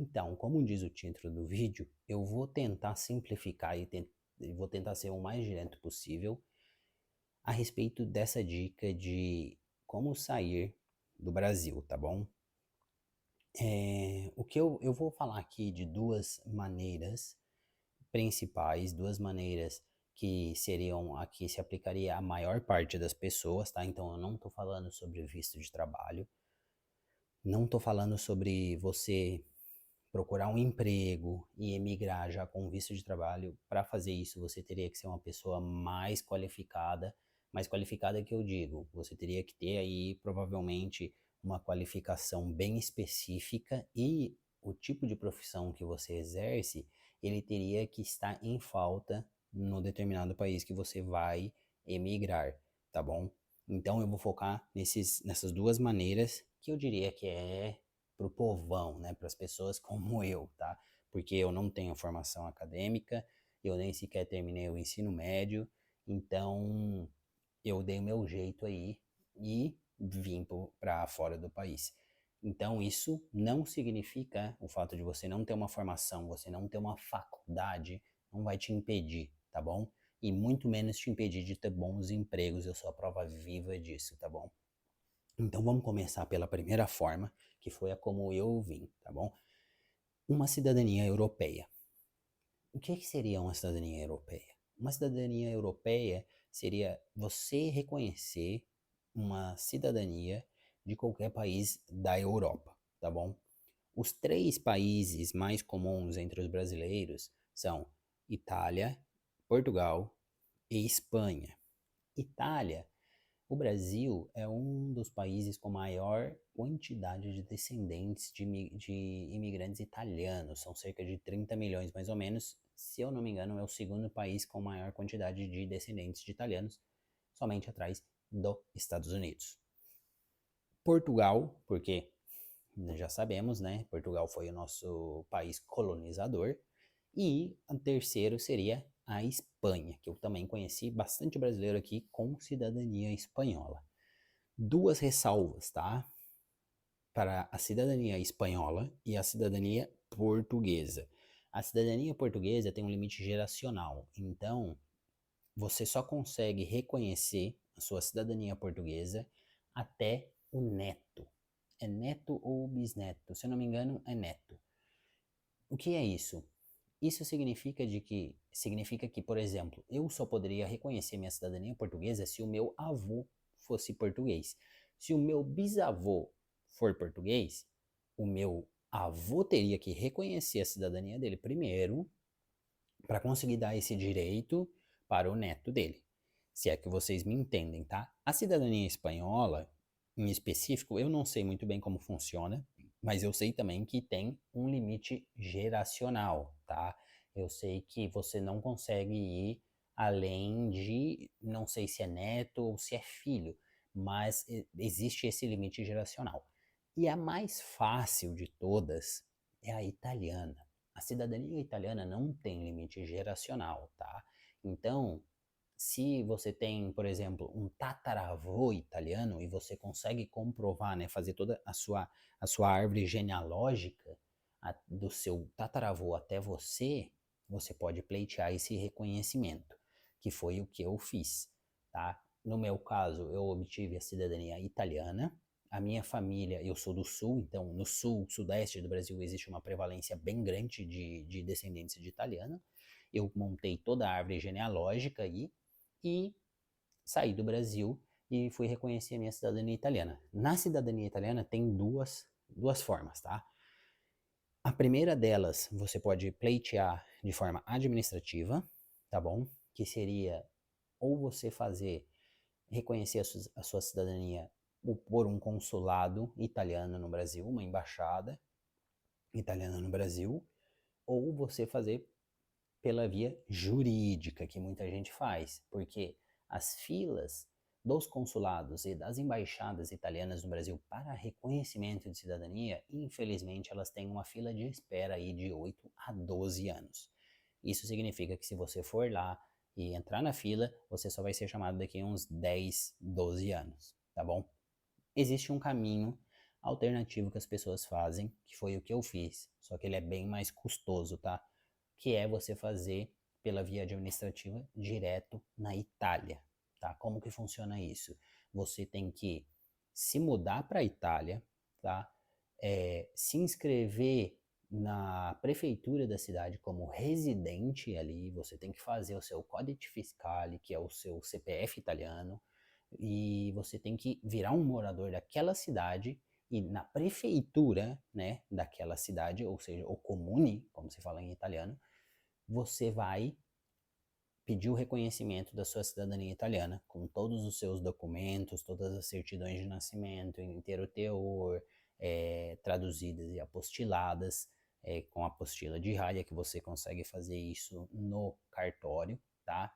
Então, como diz o título do vídeo, eu vou tentar simplificar e vou tentar ser o mais direto possível a respeito dessa dica de como sair do Brasil, tá bom? O que eu vou falar aqui de duas maneiras principais, duas maneiras que seriam a que se aplicaria à maior parte das pessoas, tá? Então eu não tô falando sobre visto de trabalho, não tô falando sobre você procurar um emprego e emigrar já com visto de trabalho. Para fazer isso, você teria que ser uma pessoa mais qualificada que eu digo. Você teria que ter aí provavelmente uma qualificação bem específica e o tipo de profissão que você exerce, ele teria que estar em falta no determinado país que você vai emigrar, tá bom? Então eu vou focar nessas duas maneiras que eu diria que é pro povão, né, para as pessoas como eu, tá? Porque eu não tenho formação acadêmica, eu nem sequer terminei o ensino médio, então eu dei o meu jeito aí e vim para fora do país. Então isso não significa o fato de você não ter uma formação, você não ter uma faculdade, não vai te impedir, tá bom? E muito menos te impedir de ter bons empregos, eu sou a prova viva disso, tá bom? Então vamos começar pela primeira forma, que foi a como eu vim, tá bom? Uma cidadania europeia. O que seria uma cidadania europeia? Uma cidadania europeia seria você reconhecer uma cidadania de qualquer país da Europa, tá bom? Os três países mais comuns entre os brasileiros são Itália, Portugal e Espanha. Itália, o Brasil é um dos países com maior quantidade de descendentes de imigrantes italianos. São cerca de 30 milhões, mais ou menos. Se eu não me engano, é o segundo país com maior quantidade de descendentes de italianos, somente atrás dos Estados Unidos. Portugal, porque já sabemos, né? Portugal foi o nosso país colonizador. E o terceiro seria a Espanha, que eu também conheci bastante brasileiro aqui com cidadania espanhola. Duas ressalvas, tá? Para a cidadania espanhola e a cidadania portuguesa. A cidadania portuguesa tem um limite geracional, então você só consegue reconhecer a sua cidadania portuguesa até o neto. É neto ou bisneto? Se eu não me engano, é neto. O que é isso? Isso significa que, por exemplo, eu só poderia reconhecer minha cidadania portuguesa se o meu avô fosse português. Se o meu bisavô for português, o meu avô teria que reconhecer a cidadania dele primeiro para conseguir dar esse direito para o neto dele. Se é que vocês me entendem, tá? A cidadania espanhola, em específico, eu não sei muito bem como funciona, mas eu sei também que tem um limite geracional, tá? Eu sei que você não consegue ir além de, não sei se é neto ou se é filho, mas existe esse limite geracional. E a mais fácil de todas é a italiana. A cidadania italiana não tem limite geracional, tá? Então, se você tem, por exemplo, um tataravô italiano e você consegue comprovar, né, fazer toda a sua árvore genealógica do seu tataravô até você, você pode pleitear esse reconhecimento, que foi o que eu fiz, tá? No meu caso, eu obtive a cidadania italiana. A minha família, eu sou do sul, então no sul, sudeste do Brasil existe uma prevalência bem grande de descendentes de italiano. Eu montei toda a árvore genealógica aí e saí do Brasil e fui reconhecer a minha cidadania italiana. Na cidadania italiana tem duas formas, tá? A primeira delas você pode pleitear de forma administrativa, tá bom? Que seria ou você reconhecer a sua cidadania por um consulado italiano no Brasil, uma embaixada italiana no Brasil, ou você fazer pela via jurídica, que muita gente faz, porque as filas dos consulados e das embaixadas italianas no Brasil para reconhecimento de cidadania, infelizmente, elas têm uma fila de espera aí de 8 a 12 anos. Isso significa que se você for lá e entrar na fila, você só vai ser chamado daqui a uns 10, 12 anos, tá bom? Existe um caminho alternativo que as pessoas fazem, que foi o que eu fiz, só que ele é bem mais custoso, tá? Que é você fazer pela via administrativa direto na Itália, tá? Como que funciona isso? Você tem que se mudar para a Itália, tá? Se inscrever na prefeitura da cidade como residente ali, você tem que fazer o seu Codice Fiscale, que é o seu CPF italiano, e você tem que virar um morador daquela cidade e na prefeitura, né, daquela cidade, ou seja, o comune, como se fala em italiano, você vai pedir o reconhecimento da sua cidadania italiana, com todos os seus documentos, todas as certidões de nascimento, inteiro teor, traduzidas e apostiladas, com apostila de ralha, que você consegue fazer isso no cartório, tá?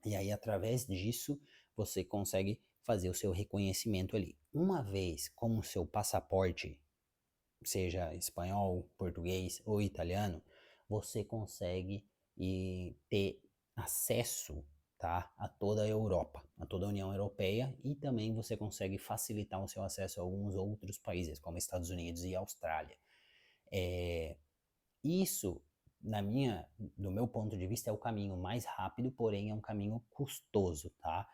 E aí, através disso, você consegue fazer o seu reconhecimento ali. Uma vez com o seu passaporte, seja espanhol, português ou italiano, você consegue ter acesso, tá, a toda a Europa, a toda a União Europeia, e também você consegue facilitar o seu acesso a alguns outros países, como Estados Unidos e Austrália. É, isso, do meu ponto de vista, é o caminho mais rápido, porém é um caminho custoso, tá?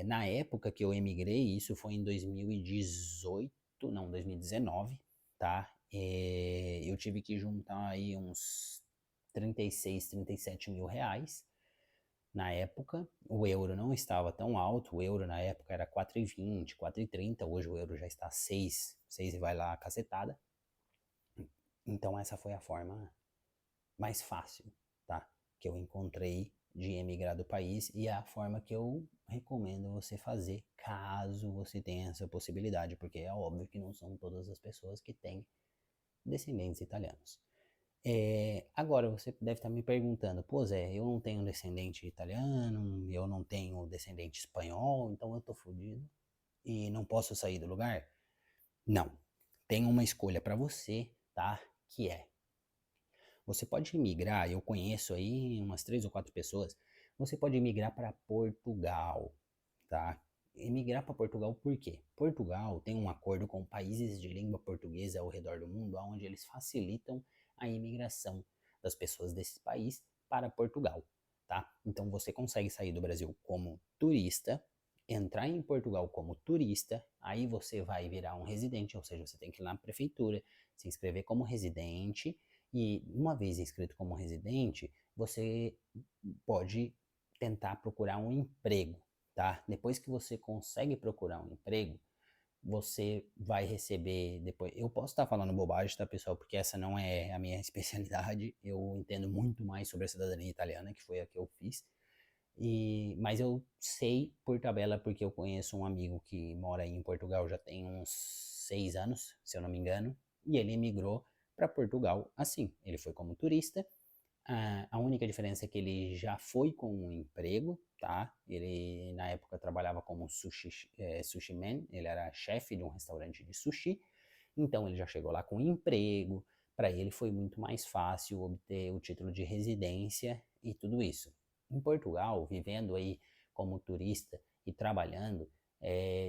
Na época que eu emigrei, isso foi em 2018, não, 2019, tá? Eu tive que juntar aí uns 36, 37 mil reais. Na época, o euro não estava tão alto, o euro na época era 4,20, 4,30, hoje o euro já está 6, 6 e vai lá a cacetada. Então essa foi a forma mais fácil, tá? Que eu encontrei de emigrar do país e é a forma que eu recomendo você fazer caso você tenha essa possibilidade, porque é óbvio que não são todas as pessoas que têm descendentes italianos. Agora você deve estar me perguntando, pô Zé, eu não tenho descendente italiano, eu não tenho descendente espanhol, então eu tô fudido e não posso sair do lugar? Não. Tem uma escolha para você, tá? Que é você pode migrar, eu conheço aí umas 3 ou 4 pessoas, você pode migrar para Portugal, tá? Emigrar para Portugal por quê? Portugal tem um acordo com países de língua portuguesa ao redor do mundo, onde eles facilitam a imigração das pessoas desse país para Portugal, tá? Então você consegue sair do Brasil como turista, entrar em Portugal como turista, aí você vai virar um residente, ou seja, você tem que ir lá na prefeitura, se inscrever como residente, e uma vez inscrito como residente, você pode tentar procurar um emprego, tá? Depois que você consegue procurar um emprego, você vai receber depois. Eu posso estar falando bobagem, tá, pessoal? Porque essa não é a minha especialidade. Eu entendo muito mais sobre a cidadania italiana, que foi a que eu fiz. Mas eu sei por tabela porque eu conheço um amigo que mora aí em Portugal já tem uns 6 anos, se eu não me engano, e ele emigrou para Portugal assim. Ele foi como turista. A única diferença é que ele já foi com um emprego, tá? Ele na época trabalhava como sushi man, ele era chefe de um restaurante de sushi, então ele já chegou lá com um emprego. Para ele foi muito mais fácil obter o título de residência e tudo isso. Em Portugal, vivendo aí como turista e trabalhando,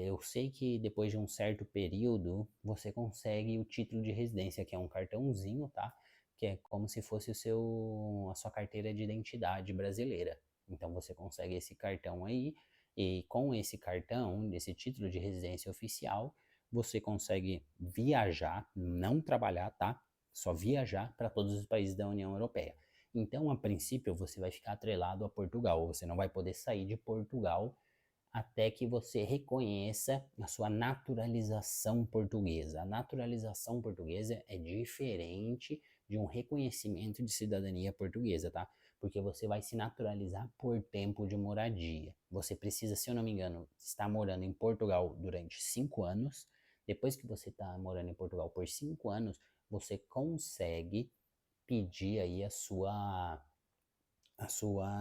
eu sei que depois de um certo período você consegue o título de residência, que é um cartãozinho, tá? Que é como se fosse a sua carteira de identidade brasileira. Então você consegue esse cartão aí, e com esse cartão, esse título de residência oficial, você consegue viajar, não trabalhar, tá? Só viajar para todos os países da União Europeia. Então, a princípio, você vai ficar atrelado a Portugal. Você não vai poder sair de Portugal até que você reconheça a sua naturalização portuguesa. A naturalização portuguesa é diferente de um reconhecimento de cidadania portuguesa, tá? Porque você vai se naturalizar por tempo de moradia. Você precisa, se eu não me engano, estar morando em Portugal durante 5 anos. Depois que você está morando em Portugal por 5 anos, você consegue pedir aí a sua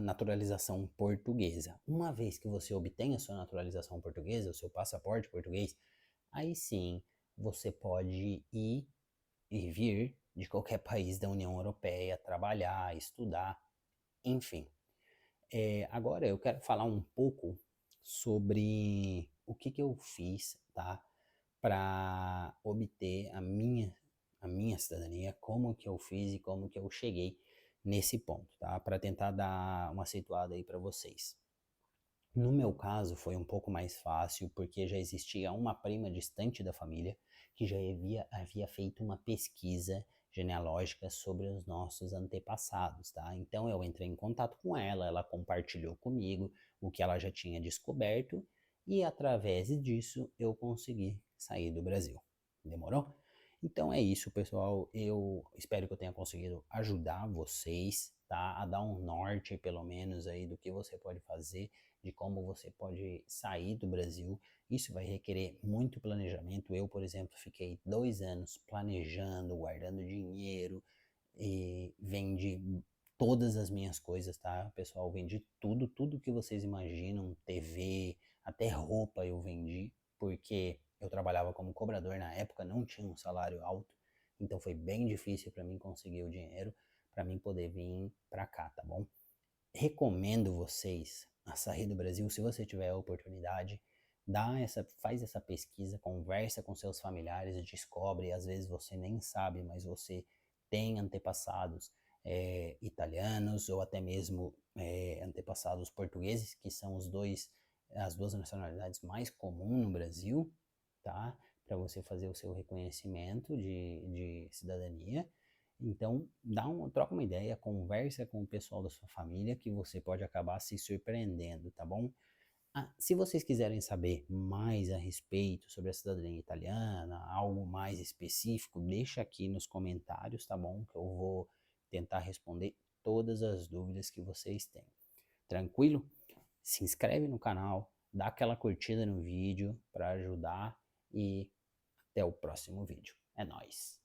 naturalização portuguesa. Uma vez que você obtém a sua naturalização portuguesa, o seu passaporte português, aí sim você pode ir e vir de qualquer país da União Europeia, trabalhar, estudar, enfim. Agora eu quero falar um pouco sobre o que eu fiz, tá? para obter a minha cidadania, como que eu fiz e como que eu cheguei nesse ponto, tá? Para tentar dar uma situada aí para vocês. No meu caso, foi um pouco mais fácil, porque já existia uma prima distante da família que já havia feito uma pesquisa genealógica sobre os nossos antepassados, tá? Então eu entrei em contato com ela, ela compartilhou comigo o que ela já tinha descoberto e através disso eu consegui sair do Brasil. Demorou? Então é isso, pessoal. Eu espero que eu tenha conseguido ajudar vocês, tá? A dar um norte, pelo menos, aí do que você pode fazer, de como você pode sair do Brasil. Isso vai requerer muito planejamento. Eu, por exemplo, fiquei 2 anos planejando, guardando dinheiro e vendi todas as minhas coisas, tá? Pessoal, vendi tudo, tudo que vocês imaginam, TV, até roupa eu vendi, porque eu trabalhava como cobrador na época, não tinha um salário alto, então foi bem difícil para mim conseguir o dinheiro para mim poder vir para cá, tá bom? Recomendo vocês a sair do Brasil se você tiver a oportunidade. Faz essa pesquisa, conversa com seus familiares, descobre, às vezes você nem sabe, mas você tem antepassados italianos ou até mesmo antepassados portugueses, que são as duas nacionalidades mais comuns no Brasil, tá? Para você fazer o seu reconhecimento de cidadania. Então, troca uma ideia, conversa com o pessoal da sua família que você pode acabar se surpreendendo, tá bom? Se vocês quiserem saber mais a respeito sobre a cidadania italiana, algo mais específico, deixa aqui nos comentários, tá bom? Que eu vou tentar responder todas as dúvidas que vocês têm. Tranquilo? Se inscreve no canal, dá aquela curtida no vídeo para ajudar e até o próximo vídeo. É nóis!